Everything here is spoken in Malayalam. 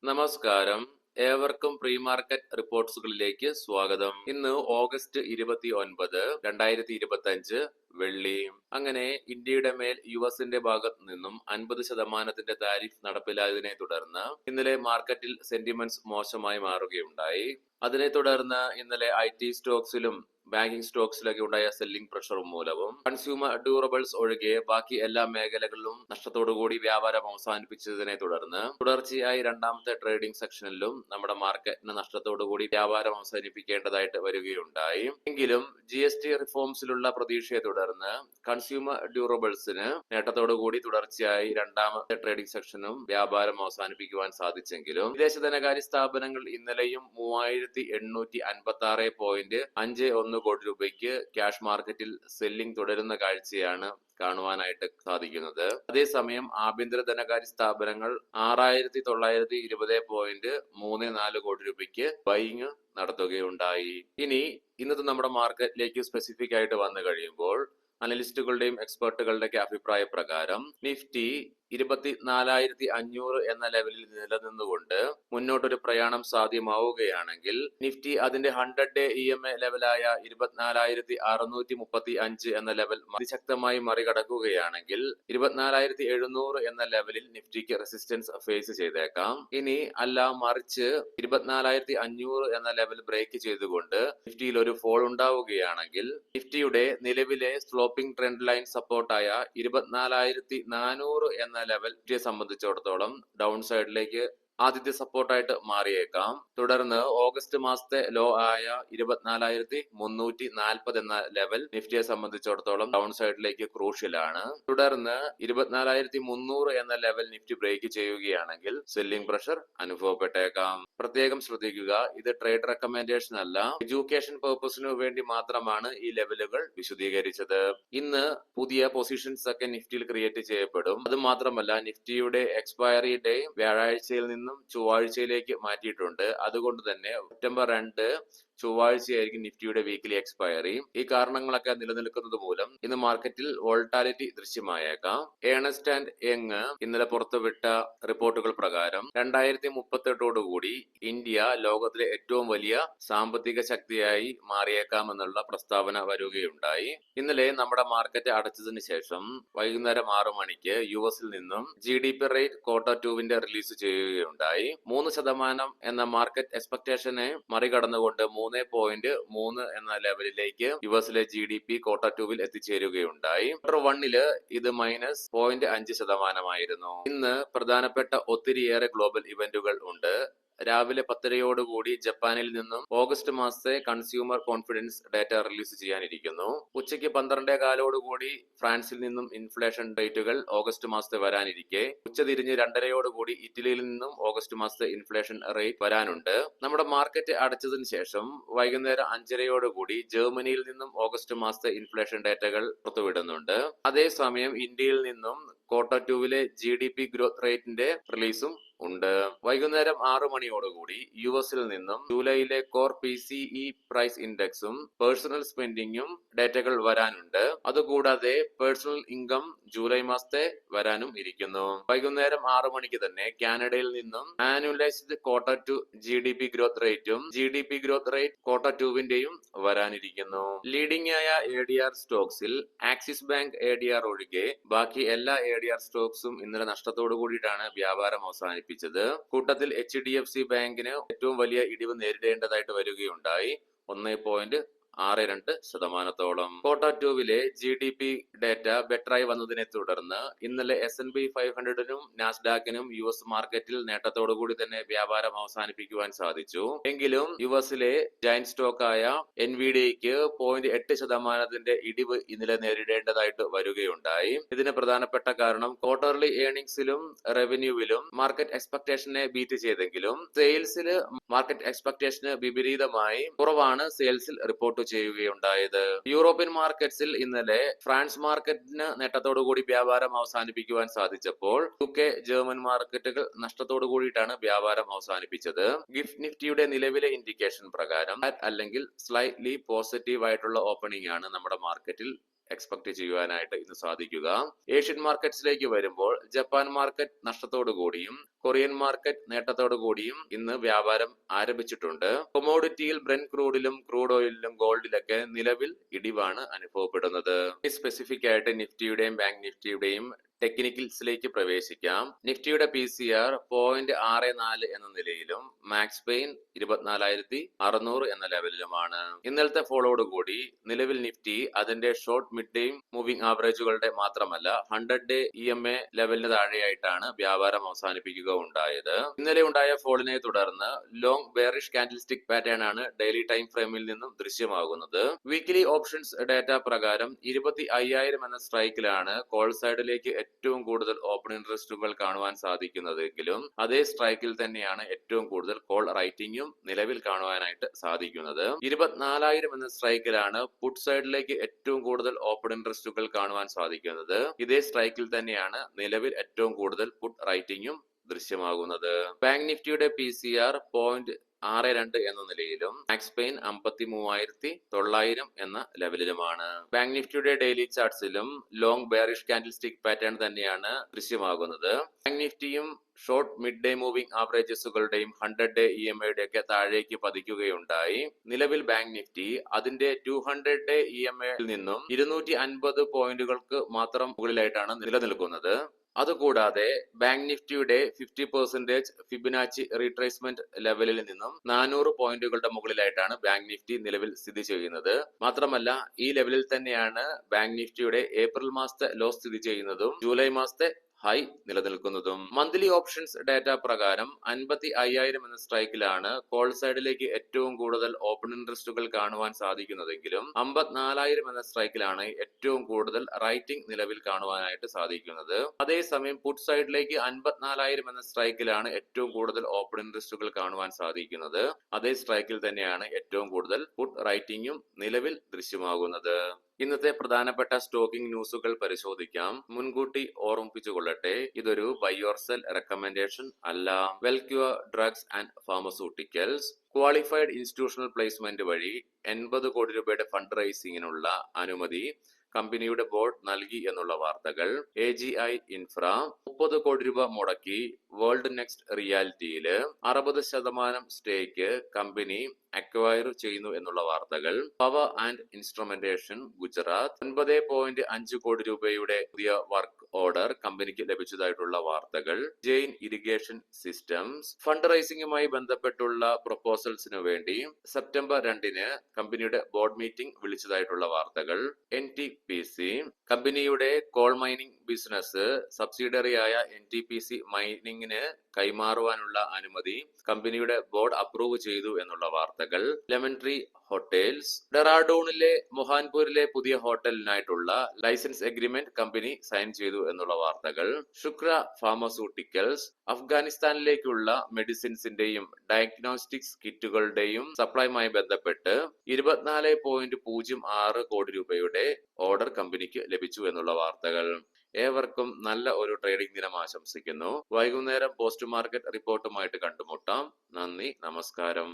നമസ്കാരം. ഏവർക്കും പ്രീ മാർക്കറ്റ് റിപ്പോർട്ട്സുകളിലേക്ക് സ്വാഗതം. ഇന്ന് ഓഗസ്റ്റ് 29, 2025 വെള്ളി. അങ്ങനെ ഇന്ത്യയുടെ മേൽ യുഎസിന്റെ ഭാഗത്തു നിന്നും 50% താരിഫ് നടപ്പിലായതിനെ തുടർന്ന് ഇന്നലെ മാർക്കറ്റിൽ സെന്റിമെന്റ്സ് മോശമായി മാറുകയുണ്ടായി. അതിനെ തുടർന്ന് ഇന്നലെ IT സ്റ്റോക്സിലും ബാങ്കിംഗ് സ്റ്റോക്സിലൊക്കെ ഉണ്ടായ സെല്ലിംഗ് പ്രഷർ മൂലവും കൺസ്യൂമർ ഡ്യൂറബിൾസ് ഒഴികെ ബാക്കി എല്ലാ മേഖലകളിലും നഷ്ടത്തോടുകൂടി വ്യാപാരം അവസാനിപ്പിച്ചതിനെ തുടർന്ന് തുടർച്ചയായി രണ്ടാമത്തെ ട്രേഡിംഗ് സെക്ഷനിലും നമ്മുടെ മാർക്കറ്റിന് നഷ്ടത്തോടുകൂടി വ്യാപാരം അവസാനിപ്പിക്കേണ്ടതായിട്ട് വരികയുണ്ടായി. എങ്കിലും GST റിഫോംസിലുള്ള പ്രതീക്ഷയെ തുടർന്ന് കൺസ്യൂമർ ഡ്യൂറബിൾസിന് നേട്ടത്തോടുകൂടി തുടർച്ചയായി രണ്ടാമത്തെ ട്രേഡിംഗ് സെക്ഷനും വ്യാപാരം അവസാനിപ്പിക്കുവാൻ സാധിച്ചെങ്കിലും വിദേശ ധനകാര്യ സ്ഥാപനങ്ങൾ ഇന്നലെയും 3856.51 കോടി രൂപയ്ക്ക് ക്യാഷ് മാർക്കറ്റിൽ സെല്ലിംഗ് തുടരുന്ന കാഴ്ചയാണ് കാണുവാനായിട്ട് സാധിക്കുന്നത്. അതേസമയം ആഭ്യന്തര ധനകാര്യ സ്ഥാപനങ്ങൾ 6920.34 കോടി രൂപയ്ക്ക് ബൈയിങ് നടത്തുകയുണ്ടായി. ഇന്നത്തെ നമ്മുടെ മാർക്കറ്റിലേക്ക് സ്പെസിഫിക് ആയിട്ട് വന്നു കഴിയുമ്പോൾ അനലിസ്റ്റുകളുടെയും എക്സ്പെർട്ടുകളുടെയൊക്കെ അഭിപ്രായ പ്രകാരം നിഫ്റ്റി 24,500 എന്ന ലെവലിൽ നിലനിന്നുകൊണ്ട് മുന്നോട്ടൊരു പ്രയാണം സാധ്യമാവുകയാണെങ്കിൽ നിഫ്റ്റി അതിന്റെ 100-day EMA ലെവലായ 24,635 എന്ന ലെവൽ അതിശക്തമായി മറികടക്കുകയാണെങ്കിൽ 24,700 എന്ന ലെവലിൽ നിഫ്റ്റിക്ക് റെസിസ്റ്റൻസ് ഫേസ് ചെയ്തേക്കാം. അല്ല മറിച്ച് 24,500 എന്ന ലെവൽ ബ്രേക്ക് ചെയ്തുകൊണ്ട് നിഫ്റ്റിയിൽ ഒരു ഫോൾ ഉണ്ടാവുകയാണെങ്കിൽ നിഫ്റ്റിയുടെ നിലവിലെ സ്ലോപ്പിംഗ് ട്രെൻഡ് ലൈൻ സപ്പോർട്ടായ 24,400 എന്ന ലെവൽ നിഫ്റ്റിയെ സംബന്ധിച്ചിടത്തോളം ഡൗൺ സൈഡിലേക്ക് ആദ്യത്തെ സപ്പോർട്ടായിട്ട് മാറിയേക്കാം. തുടർന്ന് ഓഗസ്റ്റ് മാസത്തെ ലോ ആയ 24,340 എന്ന ലെവൽ നിഫ്റ്റിയെ സംബന്ധിച്ചിടത്തോളം ഡൗൺ സൈഡിലേക്ക് ക്രൂഷ്യലാണ്. തുടർന്ന് 24,300 എന്ന ലെവൽ നിഫ്റ്റി ബ്രേക്ക് ചെയ്യുകയാണെങ്കിൽ സെല്ലിംഗ് പ്രഷർ അനുഭവപ്പെട്ടേക്കാം. പ്രത്യേകം ശ്രദ്ധിക്കുക, ഇത് ട്രേഡ് റെക്കമെൻഡേഷൻ അല്ല, എഡ്യൂക്കേഷൻ പർപ്പസിനു വേണ്ടി മാത്രമാണ് ഈ ലെവലുകൾ വിശദീകരിച്ചത്. ഇന്ന് പുതിയ പൊസിഷൻസ് ഒക്കെ നിഫ്റ്റിയിൽ ക്രിയേറ്റ് ചെയ്യപ്പെടും. അത് മാത്രമല്ല നിഫ്റ്റിയുടെ എക്സ്പയറി ഡേ വ്യാഴാഴ്ചയിൽ നിന്നും ചൊവ്വാഴ്ചയിലേക്ക് മാറ്റിയിട്ടുണ്ട്. അതുകൊണ്ട് തന്നെ സെപ്റ്റംബർ 2 ചൊവ്വാഴ്ചയായിരിക്കും നിഫ്റ്റിയുടെ വീക്കിലി എക്സ്പയറി. ഈ കാരണങ്ങളൊക്കെ നിലനിൽക്കുന്നത് മൂലം ഇന്ന് മാർക്കറ്റിൽ വോൾട്ടാലിറ്റി ദൃശ്യമായേക്കാം. ഏണസ്റ്റ് ആൻഡ് യങ് ഇന്നലെ പുറത്തുവിട്ട റിപ്പോർട്ടുകൾ പ്രകാരം 2038 ഇന്ത്യ ലോകത്തിലെ ഏറ്റവും വലിയ സാമ്പത്തിക ശക്തിയായി മാറിയേക്കാം എന്നുള്ള പ്രസ്താവന വരികയുണ്ടായി. ഇന്നലെ നമ്മുടെ മാർക്കറ്റ് അടച്ചതിന് ശേഷം വൈകുന്നേരം 6 മണിക്ക് യുഎസിൽ നിന്നും GDP റേറ്റ് Q2 റിലീസ് ചെയ്യുകയുണ്ടായി. 3% എന്ന മാർക്കറ്റ് എക്സ്പെക്ടേഷനെ മറികടന്നുകൊണ്ട് 3.3 എന്ന ലെവലിലേക്ക് യുഎസിലെ GDP Q2 എത്തിച്ചേരുകയുണ്ടായി. Q1 ഇത് -0.5% ഇന്ന് പ്രധാനപ്പെട്ട ഒത്തിരിയേറെ ഗ്ലോബൽ ഇവന്റുകൾ ഉണ്ട്. രാവിലെ 10:30 ജപ്പാനിൽ നിന്നും ഓഗസ്റ്റ് മാസത്തെ കൺസ്യൂമർ കോൺഫിഡൻസ് ഡാറ്റ റിലീസ് ചെയ്യാനിരിക്കുന്നു. ഉച്ചയ്ക്ക് 12:15 ഫ്രാൻസിൽ നിന്നും ഇൻഫ്ലേഷൻ റേറ്റുകൾ ഓഗസ്റ്റ് മാസത്തെ വരാനിരിക്കെ ഉച്ചതിരിഞ്ഞ് 2:30 ഇറ്റലിയിൽ നിന്നും ഓഗസ്റ്റ് മാസത്തെ ഇൻഫ്ലേഷൻ റേറ്റ് വരാനുണ്ട്. നമ്മുടെ മാർക്കറ്റ് അടച്ചതിന് ശേഷം വൈകുന്നേരം 5:30 ജർമ്മനിയിൽ നിന്നും ഓഗസ്റ്റ് മാസത്തെ ഇൻഫ്ലേഷൻ ഡാറ്റകൾ പുറത്തുവിടുന്നുണ്ട്. അതേസമയം ഇന്ത്യയിൽ നിന്നും Q2 GDP ഗ്രോത്ത് റേറ്റിന്റെ റിലീസും ഉണ്ട്. വൈകുന്നേരം 6 മണിയോടുകൂടി യുഎസിൽ നിന്നും ജൂലൈയിലെ കോർ PCE പ്രൈസ് ഇൻഡെക്സും പേഴ്സണൽ സ്പെൻഡിങ്ങും ഡേറ്റകൾ വരാനുണ്ട്. അതുകൂടാതെ പേഴ്സണൽ ഇൻകം ജൂലൈ മാസത്തെ വരാനും ഇരിക്കുന്നു. വൈകുന്നേരം 6 മണിക്ക് തന്നെ കാനഡയിൽ നിന്നും ആനുവലൈസ്ഡ് Q2 GDP ഗ്രോത്ത് റേറ്റും GDP ഗ്രോത്ത് റേറ്റ് Q2 വരാനിരിക്കുന്നു. ലീഡിംഗ് ആയ ADR സ്റ്റോക്സിൽ ആക്സിസ് ബാങ്ക് ADR ഒഴികെ ബാക്കി എല്ലാ ADR സ്റ്റോക്സും ഇന്നലെ നഷ്ടത്തോടു കൂടിയിട്ടാണ് വ്യാപാരം അവസാനിപ്പിച്ചത്. കൂട്ടത്തിൽ HDFC ബാങ്കിന് ഏറ്റവും വലിയ ഇടിവ് നേരിടേണ്ടതായിട്ട് വരികയുണ്ടായി. 1.62%. Q2 GDP ഡാറ്റ ബെറ്ററായി വന്നതിനെ തുടർന്ന് ഇന്നലെ S&P 500-നും നാസ്ഡാക്കിനും US മാർക്കറ്റിൽ നേട്ടത്തോടുകൂടി തന്നെ വ്യാപാരം അവസാനിപ്പിക്കുവാൻ സാധിച്ചു. എങ്കിലും യുഎസിലെ ജയന്റ് സ്റ്റോക്കായ Nvidia'യ്ക്ക് 0.8% ഇടിവ് ഇന്നലെ നേരിടേണ്ടതായിട്ട് വരികയുണ്ടായി. ഇതിന് പ്രധാനപ്പെട്ട കാരണം ക്വാർട്ടർലി ഏർണിംഗ്സിലും റവന്യൂവിലും മാർക്കറ്റ് എക്സ്പെക്ടേഷനെ ബീറ്റ് ചെയ്തെങ്കിലും സെയിൽസിൽ മാർക്കറ്റ് എക്സ്പെക്ടേഷന് വിപരീതമായി കുറവാണ് സെയിൽസിൽ റിപ്പോർട്ട് ചെയ്യുകയുണ്ടായത്. യൂറോപ്യൻ മാർക്കറ്റ്സിൽ ഇന്നലെ ഫ്രാൻസ് മാർക്കറ്റിന് നേട്ടത്തോടുകൂടി വ്യാപാരം അവസാനിപ്പിക്കുവാൻ സാധിച്ചപ്പോൾ UK, ജർമ്മൻ മാർക്കറ്റുകൾ നഷ്ടത്തോടു കൂടിയിട്ടാണ് വ്യാപാരം അവസാനിപ്പിച്ചത്. ഗിഫ്റ്റ് നിഫ്റ്റിയുടെ നിലവിലെ ഇൻഡിക്കേഷൻ പ്രകാരം അല്ലെങ്കിൽ സ്ലൈറ്റ്ലി പോസിറ്റീവ് ആയിട്ടുള്ള ഓപ്പണിംഗ് ആണ് നമ്മുടെ മാർക്കറ്റിൽ എക്സ്പെക്ട് ചെയ്യുവാനായിട്ട് ഇന്ന് സാധിക്കുക. ഏഷ്യൻ മാർക്കറ്റ്സിലേക്ക് വരുമ്പോൾ ജപ്പാൻ മാർക്കറ്റ് നഷ്ടത്തോടു കൂടിയും കൊറിയൻ മാർക്കറ്റ് നേട്ടത്തോടു കൂടിയും ഇന്ന് വ്യാപാരം ആരംഭിച്ചിട്ടുണ്ട്. കൊമോഡിറ്റിയിൽ ബ്രെന്റ് ക്രൂഡിലും ക്രൂഡ് ഓയിലിലും ഗോൾഡിലൊക്കെ നിലവിൽ ഇടിവാണ് അനുഭവപ്പെടുന്നത്. സ്പെസിഫിക് ആയിട്ട് നിഫ്റ്റിയുടെയും ബാങ്ക് നിഫ്റ്റിയുടെയും ടെക്നിക്കൽസിലേക്ക് പ്രവേശിക്കാം. നിഫ്റ്റിയുടെ PCR 0.64 എന്ന നിലയിലും മാക്സ് പെയിൻ 24,600 എന്ന ലെവലിലുമാണ്. ഇന്നലത്തെ ഫോളോയോടുകൂടി നിലവിൽ നിഫ്റ്റി അതിന്റെ ഷോർട്ട് മിഡ് ഡേ മൂവിംഗ് ആവറേജുകളുടെ മാത്രമല്ല 100-ഡേ EMA ലെവലിന് താഴെയായിട്ടാണ് വ്യാപാരം അവസാനിപ്പിക്കുക ഉണ്ടായത്. ഇന്നലെ ഉണ്ടായ ഫോളിനെ തുടർന്ന് long bearish candlestick pattern ആണ് ഡെയിലി ടൈം ഫ്രെയിമിൽ നിന്നും ദൃശ്യമാകുന്നത്. വീക്കിലി ഓപ്ഷൻസ് ഡാറ്റ പ്രകാരം 25,000 എന്ന സ്ട്രൈക്കിലാണ് കോൾ സൈഡിലേക്ക് ഏറ്റവും കൂടുതൽ ഓപ്പൺ ഇൻട്രസ്റ്റുകൾ കാണുവാൻ സാധിക്കുന്നതെങ്കിലും അതേ സ്ട്രൈക്കിൽ തന്നെയാണ് ഏറ്റവും കൂടുതൽ കോൾ റൈറ്റിംഗും നിലവിൽ കാണുവാനായിട്ട് സാധിക്കുന്നത്. 24,000 എന്ന സ്ട്രൈക്കിലാണ് പുട്ട് സൈഡിലേക്ക് ഏറ്റവും കൂടുതൽ ഓപ്പൺ ഇൻട്രസ്റ്റുകൾ കാണുവാൻ സാധിക്കുന്നത്. ഇതേ സ്ട്രൈക്കിൽ തന്നെയാണ് നിലവിൽ ഏറ്റവും കൂടുതൽ പുട്ട് റൈറ്റിംഗും ദൃശ്യമാകുന്നത്. ബാങ്ക് നിഫ്റ്റിയുടെ PCR 0.62 എന്ന നിലയിലും മാക്സ് പെയിൻ 53,900 എന്ന ലെവലിലുമാണ്. ബാങ്ക് നിഫ്റ്റിയുടെ ഡെയിലി ചാർട്ട്സിലും long bearish candlestick pattern തന്നെയാണ് ദൃശ്യമാകുന്നത്. ബാങ്ക് നിഫ്റ്റിയും ഷോർട്ട് മിഡ് ഡേ മൂവിംഗ് ആവറേജസുകളുടെയും 100-ഡേ EMA ഒക്കെ താഴേക്ക് പതിക്കുകയുണ്ടായി. നിലവിൽ ബാങ്ക് നിഫ്റ്റി അതിന്റെ 200-ഡേ EMA നിന്നും 250 പോയിന്റുകൾക്ക് മാത്രം മുകളിലായിട്ടാണ് നിലനിൽക്കുന്നത്. അതുകൂടാതെ ബാങ്ക് നിഫ്റ്റിയുടെ 50% ഫിബൊനാച്ചി റീട്രേസ്മെന്റ് ലെവലിൽ നിന്നും 400 പോയിന്റുകളുടെ മുകളിലായിട്ടാണ് ബാങ്ക് നിഫ്റ്റി നിലവിൽ സ്ഥിതി ചെയ്യുന്നത്. മാത്രമല്ല ഈ ലെവലിൽ തന്നെയാണ് ബാങ്ക് നിഫ്റ്റിയുടെ ഏപ്രിൽ മാസത്തെ ലോ സ്ഥിതി ചെയ്യുന്നതും ജൂലൈ മാസത്തെ ഹൈ നിലനിൽക്കുന്നതും. മന്ത്ലി ഓപ്ഷൻസ് ഡാറ്റ പ്രകാരം 55,000 എന്ന സ്ട്രൈക്കിലാണ് കോൾ സൈഡിലേക്ക് ഏറ്റവും കൂടുതൽ ഓപ്പൺ ഇൻട്രസ്റ്റുകൾ കാണുവാൻ സാധിക്കുന്നതെങ്കിലും 54,000 എന്ന സ്ട്രൈക്കിലാണ് ഏറ്റവും കൂടുതൽ റൈറ്റിംഗ് നിലവിൽ കാണുവാനായിട്ട് സാധിക്കുന്നത്. അതേസമയം പുട്ട് സൈഡിലേക്ക് 54,000 എന്ന സ്ട്രൈക്കിലാണ് ഏറ്റവും കൂടുതൽ ഓപ്പൺ ഇൻട്രസ്റ്റുകൾ കാണുവാൻ സാധിക്കുന്നത്. അതേ സ്ട്രൈക്കിൽ തന്നെയാണ് ഏറ്റവും കൂടുതൽ പുട്ട് റൈറ്റിംഗും നിലവിൽ ദൃശ്യമാകുന്നത്. ഇന്നത്തെ പ്രധാനപ്പെട്ട സ്റ്റോക്കിംഗ് ന്യൂസുകൾ പരിശോധിക്കാം. മുൻകൂട്ടി ഓർമ്മിപ്പിച്ചുകൊള്ളട്ടെ, ഇതൊരു ബൈ ഓർ സെൽ റെക്കമെൻഡേഷൻ അല്ല. Welcure drugs and pharmaceuticals qualified institutional placement വഴി 80 കോടി രൂപയുടെ ഫണ്ട് റൈസിംഗിനുള്ള അനുമതി കമ്പനിയുടെ ബോർഡ് നൽകി എന്നുള്ള വാർത്തകൾ. AGI ഇൻഫ്ര 30 കോടി രൂപ മുടക്കി വേൾഡ് നെക്സ്റ്റ് റിയാലിറ്റിയിൽ 60% സ്റ്റേക്ക് കമ്പനി അക്വയർ ചെയ്യുന്നു എന്നുള്ള വാർത്തകൾ. പവർ ആൻഡ് ഇൻസ്ട്രുമെന്റേഷൻ ഗുജറാത്ത് 9.5 കോടി രൂപയുടെ പുതിയ വർക്ക് ഓർഡർ കമ്പനിക്ക് ലഭിച്ചതായിട്ടുള്ള വാർത്തകൾ. ജെയിൻ ഇറിഗേഷൻ സിസ്റ്റംസ് ഫണ്ട് റൈസിംഗുമായി ബന്ധപ്പെട്ടുള്ള പ്രൊപ്പോസൽസിനു വേണ്ടി സെപ്റ്റംബർ 2 കമ്പനിയുടെ ബോർഡ് മീറ്റിംഗ് വിളിച്ചതായിട്ടുള്ള വാർത്തകൾ. NTPC കമ്പനിയുടെ കോൾ മൈനിങ് ബിസിനസ് സബ്സിഡിയറിയായ NTPC മൈനിങ്ങിന് കൈമാറുവാനുള്ള അനുമതി കമ്പനിയുടെ ബോർഡ് അപ്രൂവ് ചെയ്തു എന്നുള്ള വാർത്തകൾ. ലെമൺ ട്രീ ഹോട്ടൽസ് ഡെറാഡൂണിലെ മൊഹാൻപൂരിലെ പുതിയ ഹോട്ടലിനായിട്ടുള്ള ലൈസൻസ് എഗ്രിമെന്റ് കമ്പനി സൈൻ ചെയ്തു എന്നുള്ള വാർത്തകൾ. ശുക്ര ഫാർമസ്യൂട്ടിക്കൽസ് അഫ്ഗാനിസ്ഥാനിലേക്കുള്ള മെഡിസിൻസിന്റെയും ഡയഗ്നോസ്റ്റിക്സ് കിറ്റുകളുടെയും സപ്ലൈയുമായി ബന്ധപ്പെട്ട് 24.06 കോടി രൂപയുടെ ഓർഡർ കമ്പനിക്ക് ലഭിച്ചു എന്നുള്ള വാർത്തകൾ. ഏവർക്കും നല്ല ഒരു ട്രേഡിംഗ് ദിനം ആശംസിക്കുന്നു. വൈകുന്നേരം പോസ്റ്റ് മാർക്കറ്റ് റിപ്പോർട്ടുമായിട്ട് കണ്ടുമുട്ടാം. നന്ദി, നമസ്കാരം.